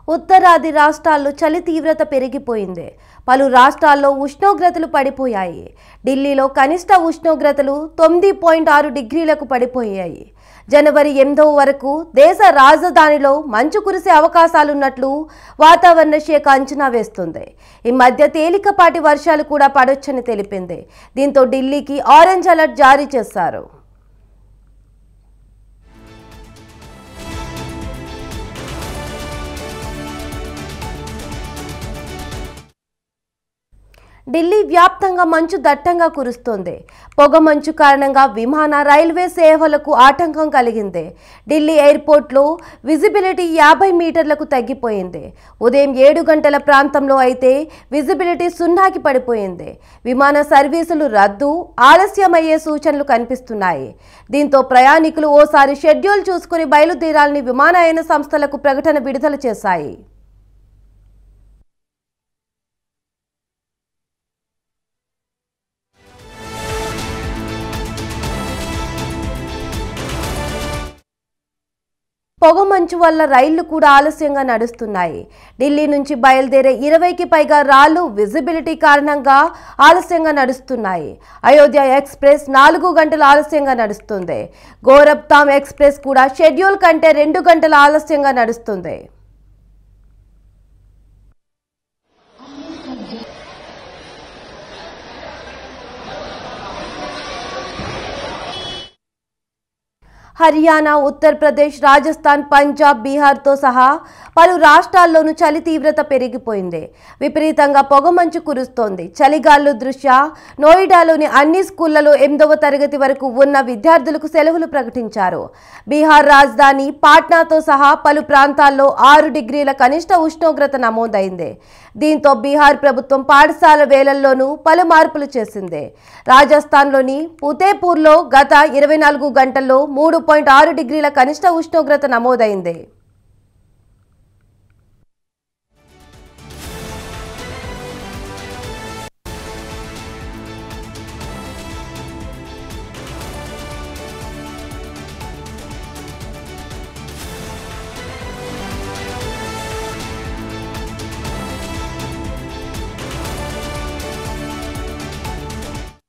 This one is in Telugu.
ఉత్తరాది రాష్ట్రాల్లో చలి తీవ్రత పెరిగిపోయింది. పలు రాష్ట్రాల్లో ఉష్ణోగ్రతలు పడిపోయాయి. ఢిల్లీలో కనిష్ట ఉష్ణోగ్రతలు 9.6 డిగ్రీలకు పడిపోయాయి. జనవరి 8 వరకు దేశ రాజధానిలో మంచు కురిసే అవకాశాలున్నట్లు వాతావరణ శాఖ అంచనా వేస్తుంది. ఈ మధ్య తేలికపాటి వర్షాలు కూడా పడొచ్చని తెలిపింది. దీంతో ఢిల్లీకి ఆరెంజ్ అలర్ట్ జారీ చేశారు. ఢిల్లీ వ్యాప్తంగా మంచు దట్టంగా కురుస్తోంది. పొగ మంచు కారణంగా విమాన రైల్వే సేవలకు ఆటంకం కలిగింది. ఢిల్లీ ఎయిర్పోర్ట్లో విజిబిలిటీ 50 మీటర్లకు తగ్గిపోయింది. ఉదయం 7 గంటల ప్రాంతంలో అయితే విజిబిలిటీ 0కి పడిపోయింది. విమాన సర్వీసులు రద్దు, ఆలస్యమయ్యే సూచనలు కనిపిస్తున్నాయి. దీంతో ప్రయాణికులు ఓసారి షెడ్యూల్ చూసుకుని బయలుదేరాలని విమానయాన సంస్థలకు ప్రకటన విడుదల చేశాయి. పొగమంచు వల్ల రైళ్లు కూడా ఆలస్యంగా నడుస్తున్నాయి. ఢిల్లీ నుంచి బయలుదేరే 20కి పైగా రాళ్లు విజిబిలిటీ కారణంగా ఆలస్యంగా నడుస్తున్నాయి. అయోధ్య ఎక్స్ప్రెస్ 4 గంటల ఆలస్యంగా నడుస్తుంది. గోరఖ్ధామ్ ఎక్స్ప్రెస్ కూడా షెడ్యూల్ కంటే 2 గంటల ఆలస్యంగా నడుస్తుంది. హర్యానా, ఉత్తరప్రదేశ్, రాజస్థాన్, పంజాబ్, బీహార్తో సహా పలు రాష్ట్రాల్లోనూ చలి తీవ్రత పెరిగిపోయింది. విపరీతంగా పొగమంచు కురుస్తోంది. చలిగాలు దృష్ట్యా నోయిడాలోని అన్ని స్కూళ్లలో 8వ తరగతి వరకు ఉన్న విద్యార్థులకు సెలవులు ప్రకటించారు. బీహార్ రాజధాని పాట్నాతో సహా పలు ప్రాంతాల్లో 6 డిగ్రీల కనిష్ట ఉష్ణోగ్రత నమోదైంది. దీంతో బీహార్ ప్రభుత్వం పాఠశాల వేళల్లోనూ పలు మార్పులు చేసింది. రాజస్థాన్లోని ఫతేపూర్లో గత 24 గంటల్లో 3.6 డిగ్రీల కనిష్ట ఉష్ణోగ్రత నమోదైంది.